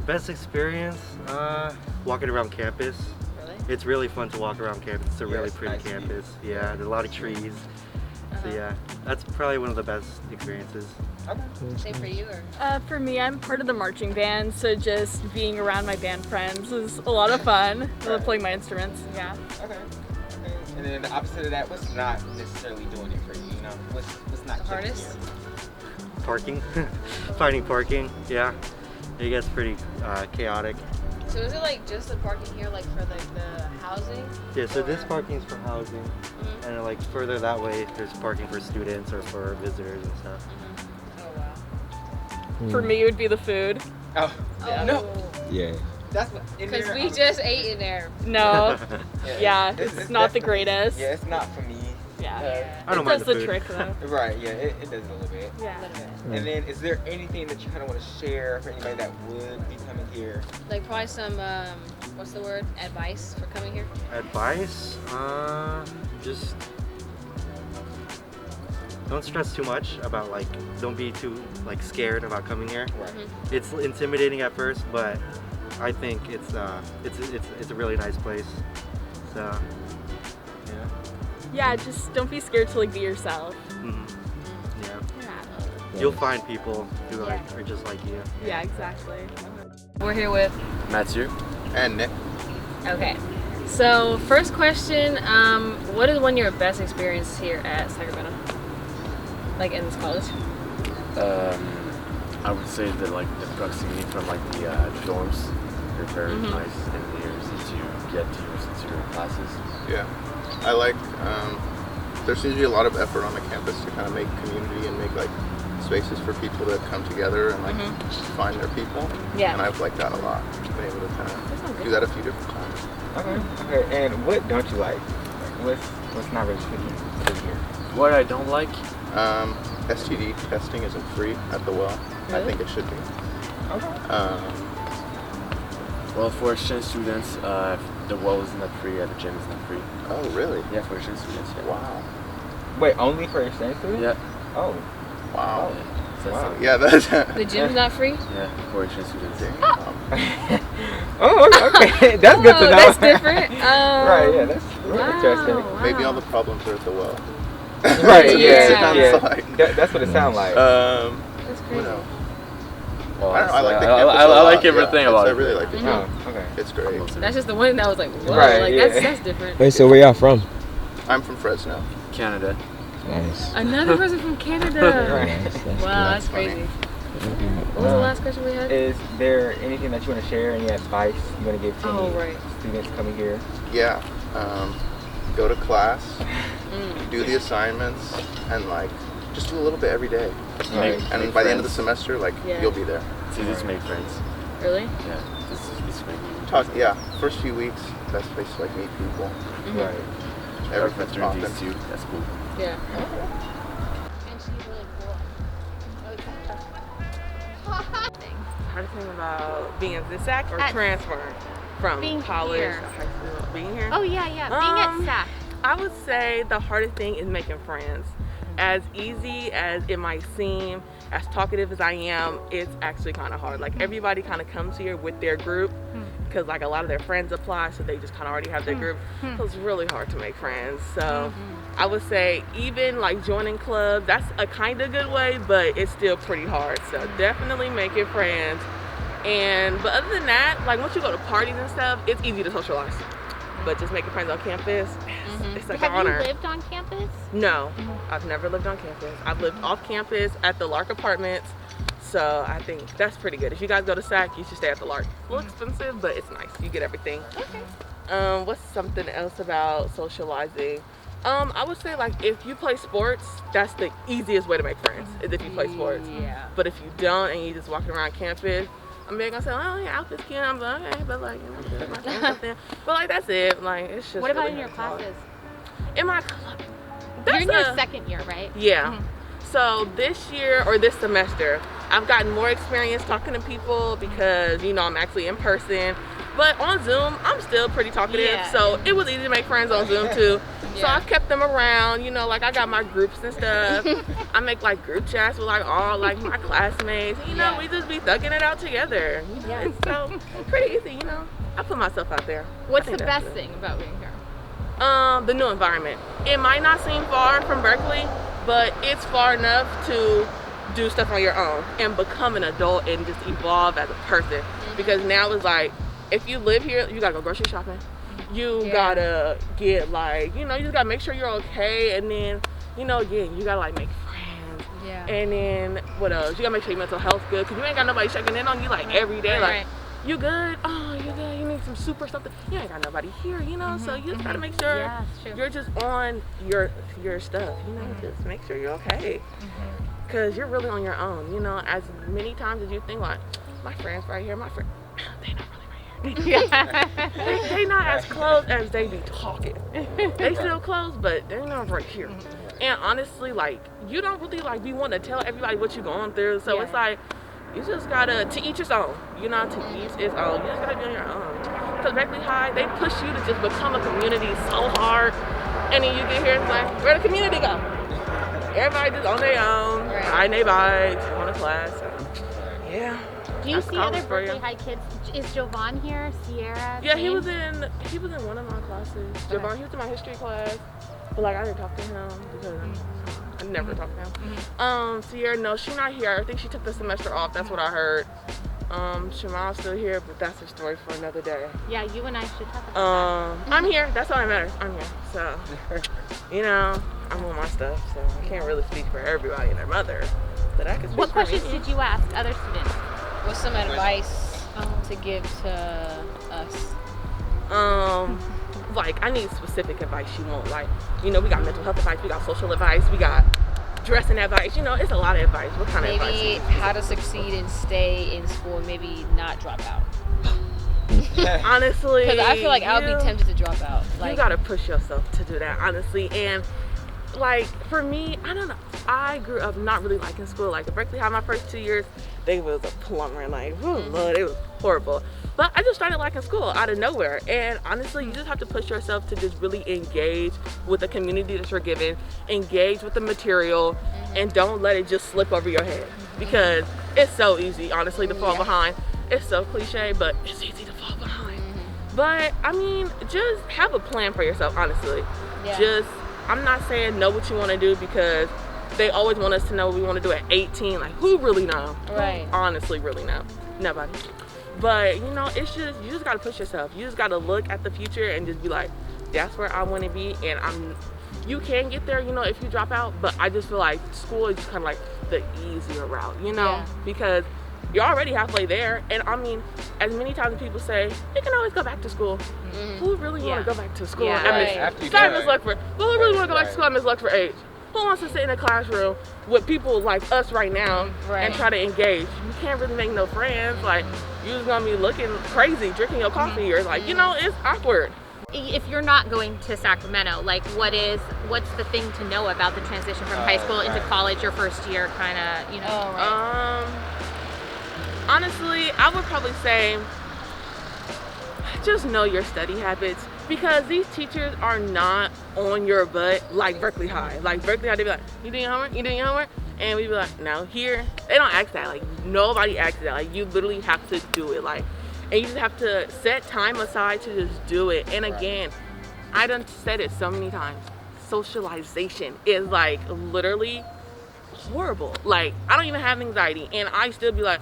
Best experience? Walking around campus. Really? It's really fun to walk around campus. It's a really it's pretty nice campus. view. Yeah, there's a lot of trees. So yeah, that's probably one of the best experiences. Okay. Same for you, or? For me, I'm part of the marching band, so just being around my band friends is a lot of fun. I love playing my instruments. Yeah. Okay. And then the opposite of that, what's not necessarily doing it for you? You know, what's not The hardest? getting you? Parking, finding parking. Yeah, it gets pretty chaotic. So is it like just the parking here, like for like the housing? Yeah, so this Or- parking's for housing, Mhm. and like further that way, there's parking for students or for visitors and stuff. Oh wow. For me, it would be the food. Oh, no. Yeah. That's what. in Because there, we I'm- just ate in there. No. Yeah, It's it's not the definitely- greatest. Yeah, it's not for me. Yeah. I don't It mind does the the food. trick though. Right. Yeah, it does a little bit. Yeah. A little bit. And then, is there anything that you kind of want to share for anybody that would be coming here? Like probably some, what's the word? Advice for coming here? Advice? Just don't stress too much about like, don't be too like scared about coming here. Right. Mhm. It's intimidating at first, but I think it's a really nice place. So yeah. Yeah, just don't be scared to like be yourself. Mhm. Yeah. Yeah. You'll find people who like are just like you. Yeah, exactly. We're here with. Matthew. And Nick. Okay. So first question, what is one of your best experience here at Sacramento? Like in this college? I would say that like the proximity from like the dorms are very Mhm. nice, and they're easy to get to your classes. Yeah, I like. There's usually a lot of effort on the campus to kind of make community and make like spaces for people to come together and like find their people. Yeah. And I've liked that a lot. Been able to kind of do that a few different times. Okay. And what don't you like? What's not really fitting here? What I don't like, STD testing isn't free at the well. I think it should be. Okay. well, for exchange students, the well is not free, the gym is not free. Oh, really? Yeah, for exchange students. Yeah. Wow. Wait, only for exchange students? Yeah. Oh. Wow. Yeah. So Wow. Yeah, that's. The gym's not free? Yeah, for exchange students. Oh, okay. That's good to know. That's different. Right. Yeah, that's really Wow. interesting. Maybe all the problems are at the well. Right. Yeah. Yeah. It Yeah. sounds like. That's what it sounds like. That's What crazy. else? Well, I don't know. I like the I campus a I lot. like everything Yeah, about I it. really like it. Oh, okay. It's great. That's just the one that was like, whoa, Right, like yeah. that's different. Wait, so where y'all from? I'm from Fresno. Canada. Nice. Another person from Canada. Right. Wow, that's crazy. What was the last question we had? Is there anything that you want to share? Any advice you want to give to Oh, any right. students coming here? Yeah. Go to class, Mm. do the assignments, and like just do a little bit every day. Right. And by the end of the semester, like Yeah. you'll be there. It's easy to make friends. Really? Yeah, it's great. First few weeks, best place to like meet people. Mhm. Right. Everything's After popping. these two, that's cool. Yeah. Hardest thing about being at the SAC or At- transferring from Being college here. to high school? Being here? Oh yeah, being at SAC. I would say the hardest thing is making friends. As easy as it might seem, as talkative as I am, it's actually kind of hard. Like everybody kind of comes here with their group because like a lot of their friends apply, so they just kind of already have their group. So it's really hard to make friends. So I would say even like joining clubs, that's a kind of good way, but it's still pretty hard. So definitely making friends. But other than that, like once you go to parties and stuff, it's easy to socialize. But just making friends on campus, it's like an Have honor. you lived on campus? No, I've never lived on campus. I've lived off campus at the Lark Apartments. So I think that's pretty good. If you guys go to SAC, you should stay at the Lark. A little expensive, but it's nice. You get everything. Okay. What's something else about socializing? I would say like if you play sports, that's the easiest way to make friends, is if you play sports. Yeah. But if you don't and you just walking around campus, I'm gonna say, oh, your outfit's cute. I'm like, okay, but like, you know, my friends up there. But like, that's it. Like, it's just. What about really in your hard to talk. classes? In my class. You're in your second year, right? Yeah. So this year or this semester, I've gotten more experience talking to people because, you know, I'm actually in person. But on Zoom, I'm still pretty talkative, Yeah. so it was easy to make friends on Zoom too. So Yeah. I've kept them around, you know, like I got my groups and stuff. I make like group chats with like all like my classmates. You know, Yeah. we just be thugging it out together. Yeah. So pretty easy, you know. I put myself out there. What's I the think that's best it. thing about being here? The new environment. It might not seem far from Berkeley, but it's far enough to do stuff on your own and become an adult and just evolve as a person. Because now it's like, if you live here, you gotta go grocery shopping. You Yeah. gotta get like, you know, you just gotta make sure you're okay. And then, you know, again, you gotta like make friends. Yeah. And then what else? You gotta make sure your mental health good, because you ain't got nobody checking in on you like every day. Right, Like, right. you good? Oh, you good? You need some soup or something? You ain't got nobody here, you know. So you just gotta make sure Yeah, it's true. you're just on your stuff. You know, just make sure you're okay, because you're really on your own. You know, as many times as you think like, my friends right here, my friend, they not really right here. They not as close as they be talking. They still close, but they're not right here. And honestly, like, you don't really like be wanting to tell everybody what you're going through. So Yeah. it's like, you just gotta, to each his own. You know, to each his own. You just gotta be on your own. Because Berkeley High, they push you to just become a community so hard. And then you get here, it's like, where'd the community go? Everybody just on their own, Right. riding their bikes, going to class. So, yeah. Do you That's see college other for you. Berkeley High kids? Is Jovan here? Sierra? Yeah, he James? was in one of my classes. Javon, he was in my history class, but like I didn't talk to him because I never talked to him. Sierra, no, she's not here. I think she took the semester off. That's what I heard. Shamal's still here, but that's a story for another day. Yeah, you and I should talk about I'm here. That's all that matters. I'm here. So, you know, I'm on my stuff, so I can't really speak for everybody and their mother, but I can that. speak What for questions me. did you ask other students? What's some advice to give to us? Like I need specific advice you want. Like, you know, we got mental health advice, we got social advice, we got dressing advice. You know, it's a lot of advice. What kind of advice? Maybe how to succeed and stay in school, and maybe not drop out. Honestly, Because I feel like I would you- be tempted to drop out. Like, you gotta push yourself to do that, honestly. And like for me, I don't know. I grew up not really liking school. Like at Berkeley High, my first 2 years, they was a plumber. Like, oh Lord, it was horrible. But I just started liking school out of nowhere. And honestly, you just have to push yourself to just really engage with the community that you're given, engage with the material, and don't let it just slip over your head. Because it's so easy, honestly, to fall behind. It's so cliche, but it's easy to fall behind. But I mean, just have a plan for yourself, honestly. Yeah. Just, I'm not saying know what you want to do, because they always want us to know what we want to do at 18. Like, who really know? Right. Who honestly really know? Nobody. But you know, it's just, you just gotta push yourself. You just gotta look at the future and just be like, that's where I want to be. And you can get there, you know, if you drop out. But I just feel like school is just kind of like the easier route, you know, Yeah. because you're already halfway there. And I mean, as many times as people say, you can always go back to school. Who really want to go back to school? Yeah, at Miss- right. After you Sorry, get Miss Luckford. But who really want to go back to Right. school at Miss Luckford age? Who wants to sit in a classroom with people like us right now Right. and try to engage? You can't really make no friends. Like, you're just gonna be looking crazy drinking your coffee, or like, you know, it's awkward. If you're not going to Sacramento, like what's the thing to know about the transition from high school into right. college or first year kind of, you know? Oh, right. Honestly, I would probably say just know your study habits, because these teachers are not on your butt like Berkeley High. Like Berkeley High, they be like, you doing your homework? You doing your homework? And we be like, no. Here, they don't ask that. Like, nobody asks that. Like, you literally have to do it. Like, and you just have to set time aside to just do it. And again, I done said it so many times. Socialization is like literally horrible. Like, I don't even have anxiety, and I still be like,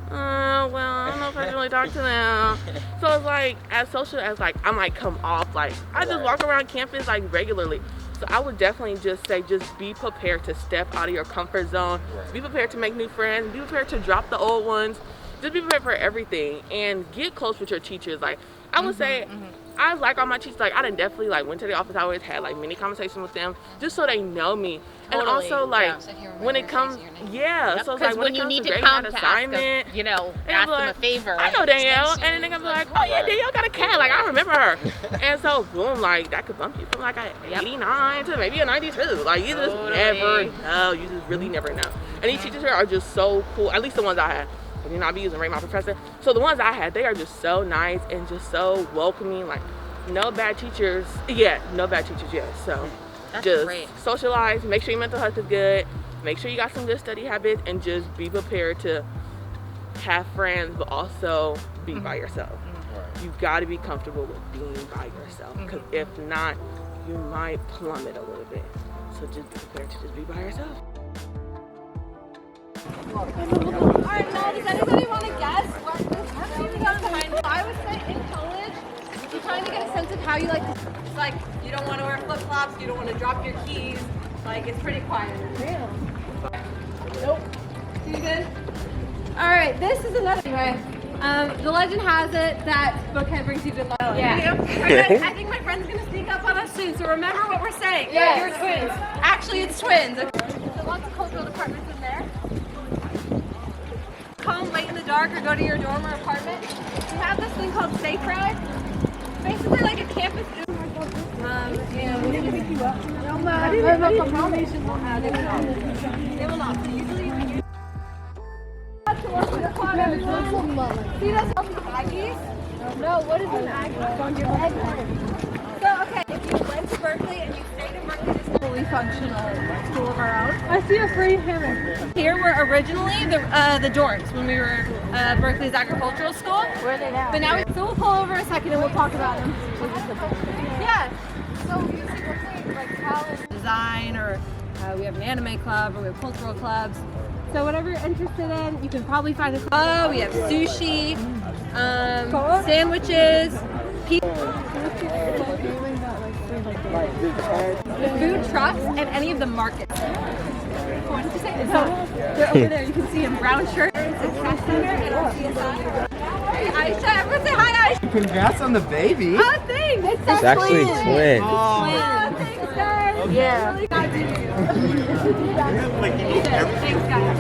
well, I don't know if I can really talk to them. So it's like, as social as like I might come off, like I just walk around campus like regularly. So I would definitely just say, just be prepared to step out of your comfort zone. Right. Be prepared to make new friends. Be prepared to drop the old ones. Just be prepared for everything, and get close with your teachers. Like, I would say, I like all my teachers. Like, I done definitely like went to the office. I always had like many conversations with them, just so they know me. And Totally. also like Yeah, so he remembers when it your comes, face and your name. yeah. So it's Because like when it you comes need to grading come that to assignment, ask them, you know, and ask I'm them a like, favor. I know Danielle, and then they're gonna be like, oh yeah, Danielle got a cat. Like, I remember her. And so boom, like that could bump you from like a 89 to maybe a 92. Like, you just Totally. never know. You just really never know. And these teachers here are just so cool. At least the ones I had You know, I be using Rate My Professor. So the ones I had, they are just so nice and just so welcoming. Like, no bad teachers. Yeah, no bad teachers yet. So That's just great. socialize, make sure your mental health is good, make sure you got some good study habits, and just be prepared to have friends, but also be by yourself. You've got to be comfortable with being by yourself, because if not, you might plummet a little bit. So just be prepared to just be by yourself. Alright, now does anybody want to guess what this feeling is behind? I would say in college, you're trying to get a sense of how you like to. It's like you don't want to wear flip flops, you don't want to drop your keys. Like it's pretty quiet. Nope. Too good? Alright, this is another way. The legend has it that Bookhead brings you good luck. Yeah. I think my friend's gonna sneak up on us soon, so remember what we're saying. Yes. You're twins. Actually, it's twins. So lots of cultural departments in there. Come late in the dark or go to your dorm or apartment. We have this thing called Safe Ride. Basically like a campus Uber. And we're gonna pick you up. They will not. So usually you to work with the pod, everyone. See those Aggies? No, what is an Aggie? So, okay, if you went to Berkeley and you stayed in Berkeley, this is a fully functional school of our own. I see a free hammer. Here were originally the dorms when we were Berkeley's agricultural school. Where are they now? But now, so we'll pull over a second and we'll talk about them. Yeah. So you see Berkeley, like college design, or we have an anime club, or we have cultural clubs. So whatever you're interested in, you can probably find a club. We have sushi, sandwiches, food trucks, and any of the markets. What did you say? So they're over there. You can see in brown shirts, Success Center, and on CSI. Hey, Aisha, everyone say hi, Aisha. Congrats on the baby. Oh, thanks. It's actually twins. Oh, thanks, guys. Yeah. Really glad to meet you. Thanks, guys.